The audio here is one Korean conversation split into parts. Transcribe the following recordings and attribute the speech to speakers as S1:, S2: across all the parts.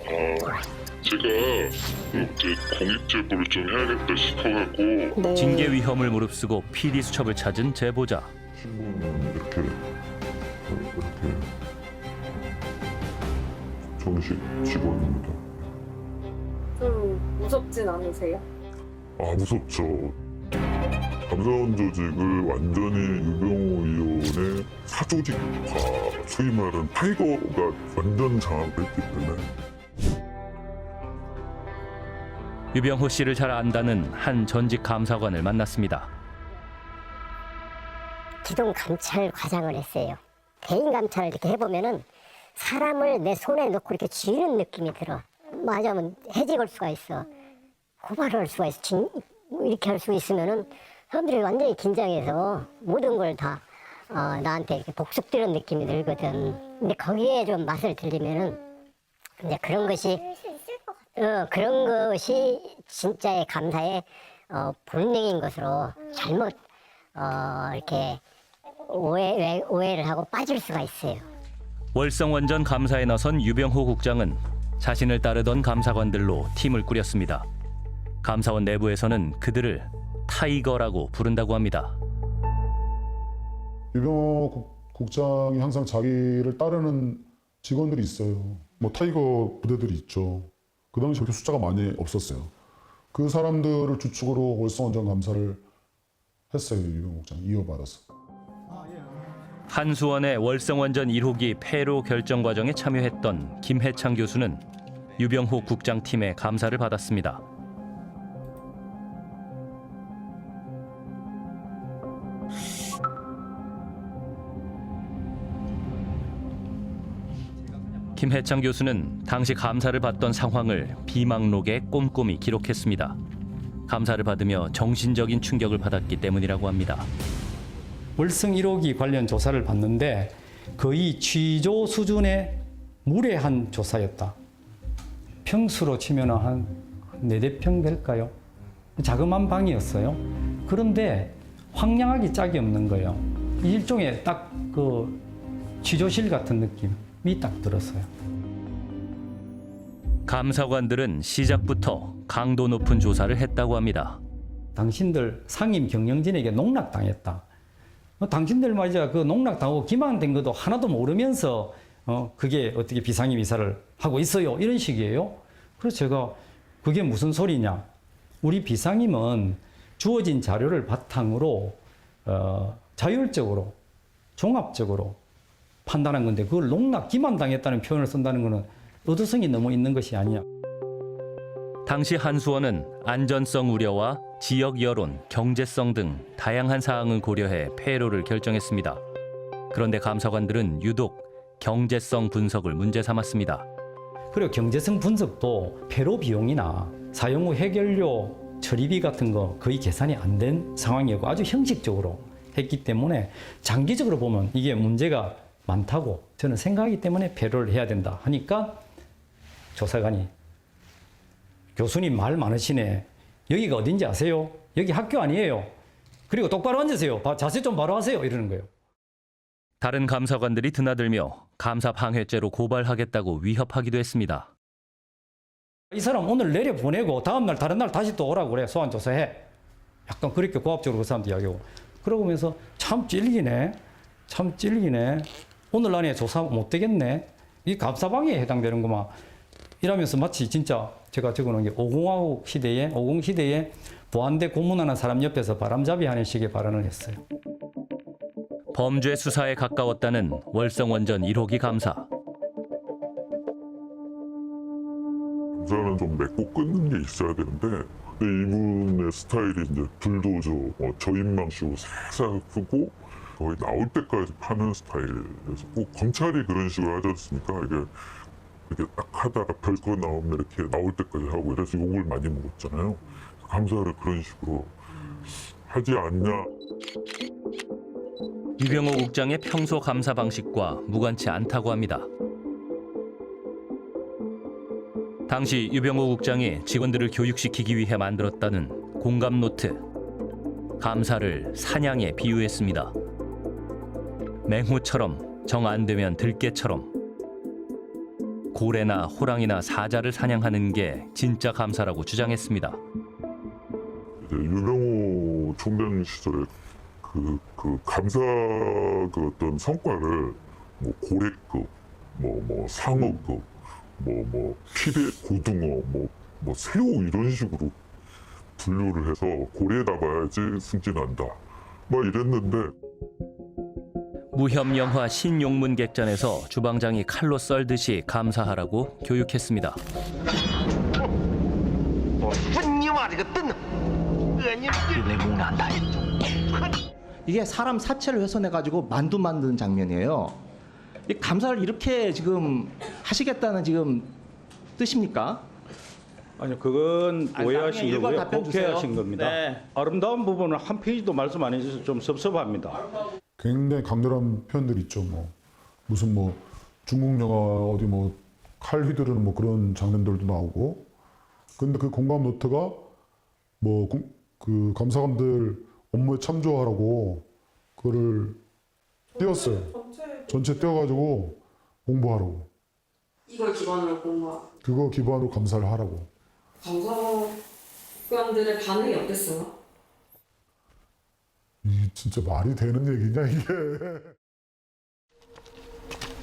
S1: 제가 이제 공익제보를 좀 해야겠다 싶어갖고
S2: 네.
S3: 징계 위험을 무릅쓰고 PD 수첩을 찾은 제보자.
S1: 신분은 이렇게 정식 직원입니다.
S2: 좀 무섭진 않으세요?
S1: 무섭죠. 감사원 조직을 완전히 유병호 의원의 사조직화, 소위 말하는 타이거가 완전 장악을 했기 때문에
S3: 유병호 씨를 잘 안다는 한 전직 감사관을 만났습니다.
S4: 기동 감찰 과장을 했어요. 대인 감찰을 이렇게 해보면은 사람을 내 손에 넣고 이렇게 쥐는 느낌이 들어. 맞으면 해직할 수가 있어. 고발할 수가 있어. 이렇게 할 수 있으면은 사람들이 완전히 긴장해서 모든 걸 다 나한테 이렇게 복속되는 느낌이 들거든. 근데 거기에 좀 맛을 들리면은 이제 그런 것이 그런 것이 진짜의 감사의 본능인 것으로 잘못 이렇게 오해를 하고 빠질 수가 있어요.
S3: 월성원전 감사에 나선 유병호 국장은 자신을 따르던 감사관들로 팀을 꾸렸습니다. 감사원 내부에서는 그들을 타이거라고 부른다고 합니다.
S5: 유병호 국장이 항상 자기를 따르는 직원들이 있어요. 뭐 타이거 부대들이 있죠. 그 당시 그렇게 숫자가 많이 없었어요. 그 사람들을 주축으로 월성원전 감사를 했어요. 유병호 국장이 이어받아서.
S3: 한수원의 월성원전 1호기 폐로 결정 과정에 참여했던 김해창 교수는 유병호 국장팀의 감사를 받았습니다. 김해창 교수는 당시 감사를 받던 상황을 비망록에 꼼꼼히 기록했습니다. 감사를 받으며 정신적인 충격을 받았기 때문이라고 합니다.
S6: 월성 1호기 관련 조사를 받는데 거의 취조 수준의 무례한 조사였다. 평수로 치면 한 4-4평 될까요? 자그마한 방이었어요. 그런데 황량하기 짝이 없는 거예요. 일종의 딱 그 취조실 같은 느낌이 딱 들었어요.
S3: 감사관들은 시작부터 강도 높은 조사를 했다고 합니다.
S6: 당신들 상임 경영진에게 농락당했다. 당신들 말이야 그 농락당하고 기만된 것도 하나도 모르면서 그게 어떻게 비상임이사를 하고 있어요. 이런 식이에요. 그래서 제가 그게 무슨 소리냐. 우리 비상임은 주어진 자료를 바탕으로 자율적으로 종합적으로 판단한 건데 그걸 농락 기만당했다는 표현을 쓴다는 것은 의도성이 너무 있는 것이 아니냐.
S3: 당시 한수원은 안전성 우려와 지역 여론, 경제성 등 다양한 사항을 고려해 폐로를 결정했습니다. 그런데 감사관들은 유독 경제성 분석을 문제 삼았습니다.
S6: 그리고 경제성 분석도 폐로 비용이나 사용 후 해결료 처리비 같은 거 거의 계산이 안 된 상황이었고 아주 형식적으로 했기 때문에 장기적으로 보면 이게 문제가 많다고 저는 생각하기 때문에 폐로를 해야 된다 하니까 조사관이 교수님 말 많으시네. 여기가 어딘지 아세요? 여기 학교 아니에요. 그리고 똑바로 앉으세요. 자세 좀 바로 하세요. 이러는 거예요.
S3: 다른 감사관들이 드나들며 감사 방해죄로 고발하겠다고 위협하기도 했습니다.
S6: 이 사람 오늘 내려보내고 다음날 다른 날 다시 또 오라고 그래. 소환조사해. 약간 그렇게 고압적으로 그 사람도 이야기하고. 그러면서 참 찔기네. 참 찔기네. 오늘 안에 조사 못 되겠네. 이 감사방해에 해당되는구만. 이러면서 마치 진짜 제가 적어놓은 게 50 시대에 보안대 고문하는 사람 옆에서 바람잡이하는 식의 발언을 했어요.
S3: 범죄 수사에 가까웠다는 월성원전 1호기 감사.
S1: 감사는 좀 맺고 끊는 게 있어야 되는데 근데 이분의 스타일이 이제 불도저, 저인망쇼 싹싹 쓰고 거의 나올 때까지 파는 스타일이어서 꼭 검찰이 그런 식으로 하지 않습니까? 이렇게 딱 하다가 별거 나오면 이렇게 나올 때까지 하고 이래서 욕을 많이 먹었잖아요. 감사를 그런 식으로 하지 않냐.
S3: 유병호 국장의 평소 감사 방식과 무관치 않다고 합니다. 당시 유병호 국장이 직원들을 교육시키기 위해 만들었다는 공감 노트. 감사를 사냥에 비유했습니다. 맹호처럼 정 안 되면 들깨처럼 고래나 호랑이나 사자를 사냥하는 게 진짜 감사라고 주장했습니다.
S1: 이제 유병호 총장 시절에 그 감사 그 어떤 성과를 뭐 고래급, 뭐 상어급, 뭐 피대 고등어, 뭐 새우 이런 식으로 분류를 해서 고래에 나가야지 승진한다. 막 이랬는데
S3: 무협 영화 신용문객전에서 주방장이 칼로 썰듯이 감사하라고 교육했습니다.
S7: 이게 사람 사체를 훼손해가지고 만두 만드는 장면이에요. 이 감사를 이렇게 지금 하시겠다는 지금 뜻입니까?
S8: 아니요, 그건
S7: 아니,
S8: 오해하신
S7: 일괄
S8: 거고요.
S7: 답변 주세요.
S8: 곡해하신 겁니다.
S7: 네.
S8: 아름다운 부분을 한 페이지도 말씀 안 해주셔서 좀 섭섭합니다.
S5: 굉장히 강렬한 표현들이 있죠. 무슨 중국 영화 어디 칼 휘두르는 그런 장면들도 나오고. 근데 그 공감 노트가 그 감사관들 업무에 참조하라고 그거를 띄웠어요. 전체 띄워가지고 공부하라고.
S2: 이걸 기반으로 공부하.
S5: 그거 기반으로 감사를 하라고.
S2: 감사관들의 반응이 어땠어요?
S5: 이 진짜 말이 되는 얘기냐 이게.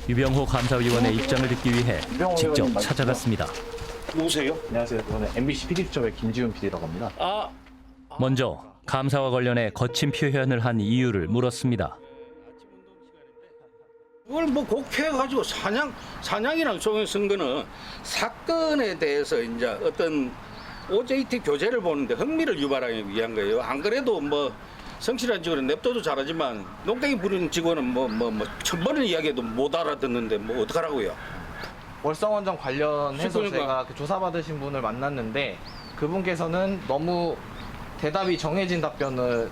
S3: 유병호 감사위원의 입장을 듣기 위해 직접 찾아갔습니다.
S8: 누구세요?
S9: 안녕하세요. 저는 MBC PD수첩의 김지훈 PD라고 합니다.
S3: 먼저 감사와 관련해 거친 표현을 한 이유를 물었습니다.
S8: 그걸 곡해가지고 사냥이랑 쓴 거는 사건에 대해서 이제 어떤 OJT 교재를 보는데 흥미를 유발하기 위한 거예요. 안 그래도 성실한 직원은 냅둬도 잘하지만 농땡이 부리는 직원은 천 번을 이야기해도 못 알아듣는데 어떡하라고요.
S9: 월성원전 관련해서
S8: 그러니까.
S9: 제가 조사받으신 분을 만났는데 그분께서는 너무 대답이 정해진 답변을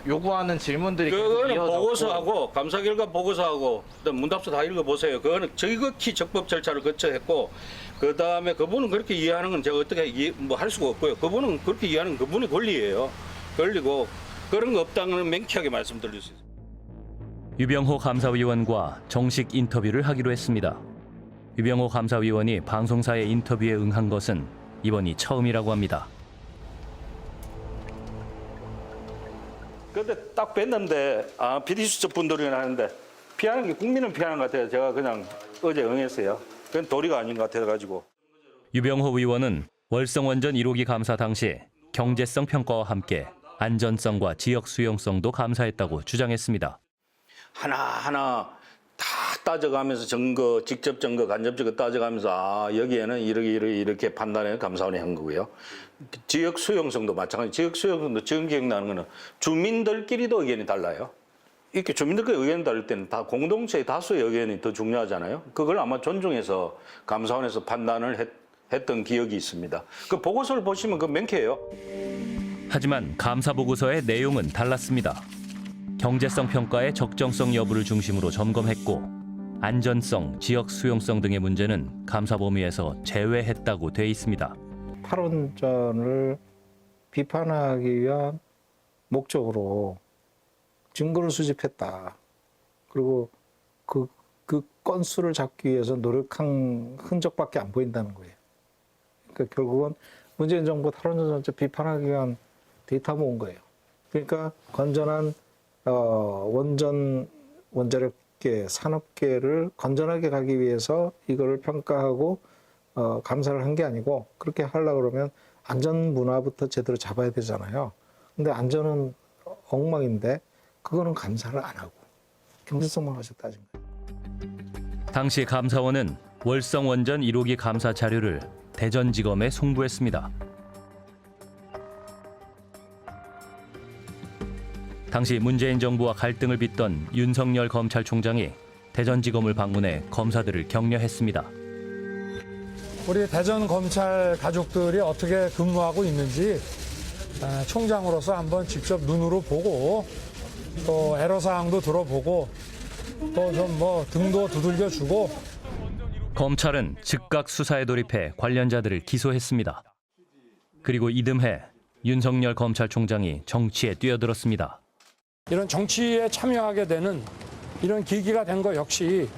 S9: 요구하는 질문들이 계속
S8: 그거는
S9: 이어졌고
S8: 보고서하고 감사 결과 보고서하고 그다음 문답서 다 읽어보세요. 그거는 지극히 적법 절차를 거쳐 했고 그 다음에 그분은 그렇게 이해하는 건 제가 어떻게 할 수가 없고요. 그분은 그렇게 이해하는 건 그분의 권리예요. 권리고 그런 거 없다는 맹쾌하게 말씀드릴 수 있습니다.
S3: 유병호 감사위원과 정식 인터뷰를 하기로 했습니다. 유병호 감사위원이 방송사의 인터뷰에 응한 것은 이번이 처음이라고 합니다.
S8: 근데 딱 뵀는데 PD수첩 분들이나 하는데 피하는 게 국민은 피하는 것 같아요. 제가 그냥 어제 응했어요. 그건 도리가 아닌 것 같아가지고.
S3: 유병호 의원은 월성원전 1호기 감사 당시 경제성 평가와 함께 안전성과 지역 수용성도 감사했다고 주장했습니다.
S8: 하나하나 다 따져가면서 직접 증거, 간접 증거 따져가면서 여기에는 이렇게 판단해 감사원이 한 거고요. 지역 수용성도 마찬가지. 지역 수용성도 지금 기억나는 거는 주민들끼리도 의견이 달라요. 이렇게 주민들끼리 의견이 다를 때는 다 공동체의 다수의 의견이 더 중요하잖아요. 그걸 아마 존중해서 감사원에서 판단을 했던 기억이 있습니다. 그 보고서를 보시면 그 명쾌해요.
S3: 하지만 감사 보고서의 내용은 달랐습니다. 경제성 평가의 적정성 여부를 중심으로 점검했고 안전성, 지역 수용성 등의 문제는 감사 범위에서 제외했다고 돼 있습니다.
S10: 탈원전을 비판하기 위한 목적으로 증거를 수집했다. 그리고 그 건수를 잡기 위해서 노력한 흔적밖에 안 보인다는 거예요. 그러니까 결국은 문재인 정부 탈원전 정책 비판하기 위한 데이터 모은 거예요. 그러니까 건전한 원자력계, 산업계를 건전하게 가기 위해서 이거를 평가하고 감사를 한 게 아니고 그렇게 하려고 그러면 안전 문화부터 제대로 잡아야 되잖아요. 근데 안전은 엉망인데 그거는 감사를 안 하고 경제성만 하셨다는 거예요.
S3: 당시 감사원은 월성원전 1호기 감사 자료를 대전지검에 송부했습니다. 당시 문재인 정부와 갈등을 빚던 윤석열 검찰총장이 대전지검을 방문해 검사들을 격려했습니다.
S11: 우리 대전 검찰 가족들이 어떻게 근무하고 있는지 총장으로서 한번 직접 눈으로 보고 또 애로사항도 들어보고 또 좀 등도 두들겨 주고.
S3: 검찰은 즉각 수사에 돌입해 관련자들을 기소했습니다. 그리고 이듬해 윤석열 검찰총장이 정치에 뛰어들었습니다.
S11: 이런 정치에 참여하게 되는 이런 계기가 된 거 역시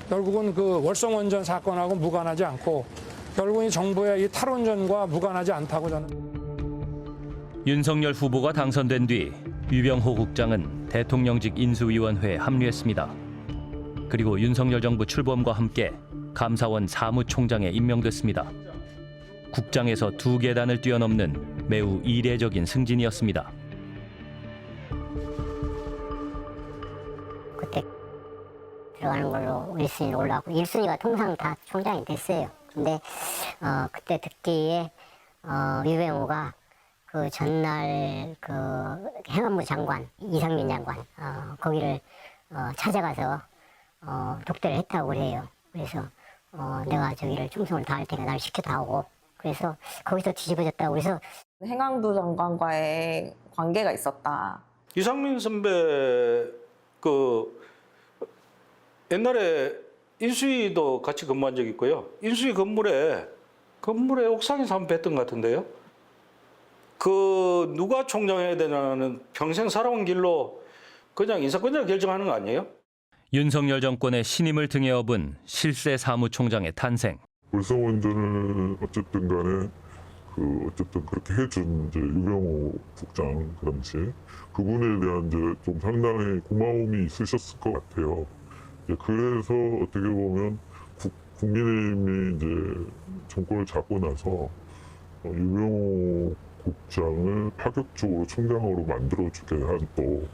S11: 결국은 그 월성원전 사건하고 무관하지 않고 결국은 이 정부의 이 탈원전과 무관하지 않다고 저는.
S3: 윤석열 후보가 당선된 뒤 유병호 국장은 대통령직 인수위원회에 합류했습니다. 그리고 윤석열 정부 출범과 함께 감사원 사무총장에 임명됐습니다. 국장에서 2계단을 뛰어넘는 매우 이례적인 승진이었습니다.
S4: 그때 들어가는 걸로 1순위로 올라가고 1순위가 통상 다 총장이 됐어요. 근데 그때 듣기에 유병호가 그 전날 그 행안부 장관 이상민 장관 거기를 찾아가서 독대를 했다고 그래요. 그래서 내가 저기를 충성을 다할 테니까 날 시켜다 오고 그래서 거기서 뒤집어졌다고 그래서
S2: 행안부 장관과의 관계가 있었다.
S8: 이상민 선배 그 옛날에 인수위도 같이 근무한 적이 있고요. 인수위 건물에 옥상에서 한번 뵀던 것 같은데요. 그 누가 총장해야 되냐는 평생 살아온 길로 그냥 인사권자가 결정하는 거 아니에요?
S3: 윤석열 정권의 신임을 등에 업은 실세 사무총장의 탄생.
S1: 월성원전을 어쨌든 간에 어쨌든 그렇게 해준 이제 유병호 국장 그 당시에 그분에 대한 이제 좀 상당히 고마움이 있으셨을 것 같아요. 그래서 어떻게 보면 국민의힘이 이제 정권을 잡고 나서 유병호 국장을 파격적으로 총장으로 만들어주게 한 또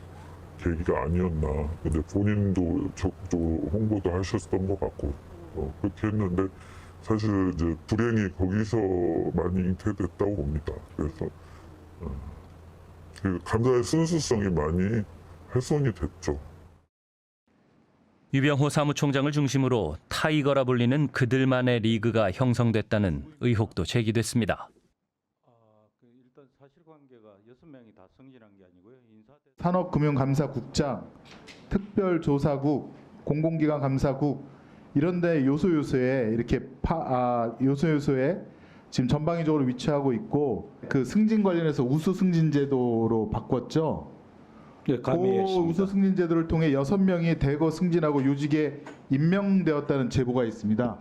S1: 계기가 아니었나. 근데 본인도 적극적으로 홍보도 하셨던 것 같고 그렇게 했는데 사실 이제 불행히 거기서 많이 잉태됐다고 봅니다. 그래서 그 감사의 순수성이 많이 훼손이 됐죠.
S3: 유병호 사무총장을 중심으로 타이거라 불리는 그들만의 리그가 형성됐다는 의혹도 제기됐습니다.
S6: 일단 사실관계가 6명이 다 승진한 게 아니고요.
S12: 산업금융감사국장, 특별조사국, 공공기관 감사국 이런데 요소요소에 이렇게 요소요소에 지금 전방위적으로 위치하고 있고 그 승진 관련해서 우수 승진 제도로 바꿨죠.
S8: 네,
S12: 그 우수 승진 제도를 통해 6명이 대거 승진하고 요직에 임명되었다는 제보가 있습니다.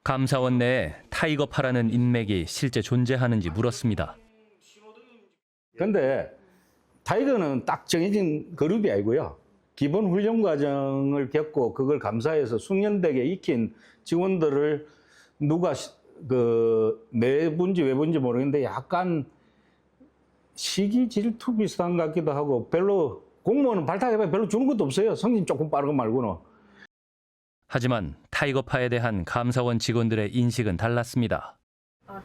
S3: 감사원 내에 타이거파라는 인맥이 실제 존재하는지 물었습니다.
S8: 그런데 타이거는 딱 정해진 그룹이 아니고요. 기본 훈련 과정을 겪고 그걸 감사해서 숙련되게 익힌 직원들을 누가 내분지 외분지 모르겠는데 약간 시기 질투 비슷한 것 같기도 하고 별로 공무원은 발탁해봐야 별로 주는 것도 없어요. 성진 조금 빠른 거 말고는.
S3: 하지만 타이거파에 대한 감사원 직원들의 인식은 달랐습니다.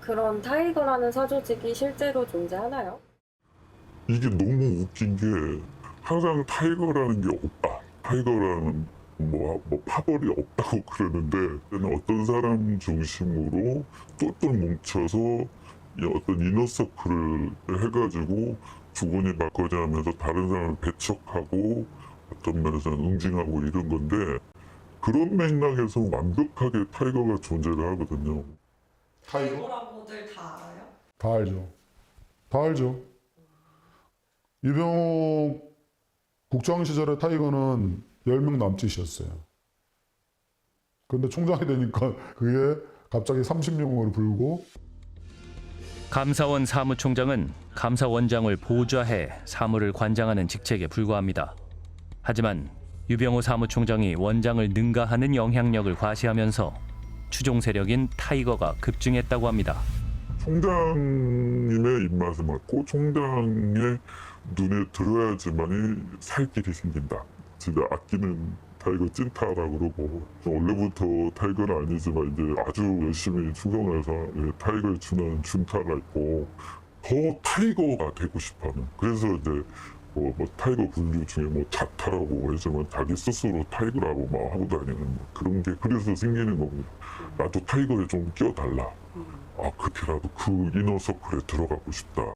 S2: 그럼 타이거라는 사조직이 실제로 존재하나요?
S1: 이게 너무 웃긴 게 항상 타이거라는 게 없다. 타이거라는 뭐 파벌이 없다고 그러는데 어떤 사람 중심으로 똘똘 뭉쳐서 어떤 이너서클을 해가지고 주거니 받거니 하면서 다른 사람을 배척하고 어떤 면에서는 응징하고 이런 건데 그런 맥락에서 완벽하게 타이거가 존재를 하거든요.
S2: 타이거라고들 다 알아요?
S5: 다 알죠. 다 알죠. 유병호 국장 시절에 타이거는 10명 남짓이었어요. 그런데 총장이 되니까 그게 갑자기 30명으로 불고
S3: 감사원 사무총장은 감사원장을 보좌해 사무를 관장하는 직책에 불과합니다. 하지만 유병호 사무총장이 원장을 능가하는 영향력을 과시하면서 추종 세력인 타이거가 급증했다고 합니다.
S1: 총장님의 입맛에 맞고 총장의 눈에 들어야지만이 살 길이 생긴다. 진짜 아끼는 타이거 찐타라고 그러고 원래부터 타이거는 아니지만 이제 아주 열심히 충성해서 타이거에 준하는 준타가 있고 더 타이거가 되고 싶어하는. 그래서 이제 뭐 타이거 분류 중에 뭐 자타라고 해서만 자기 스스로 타이거라고 막 하고 다니는 뭐 그런 게 그래서 생기는 겁니다. 나도 타이거에 좀 끼워달라. 그렇게라도 그 이너서클에 들어가고 싶다.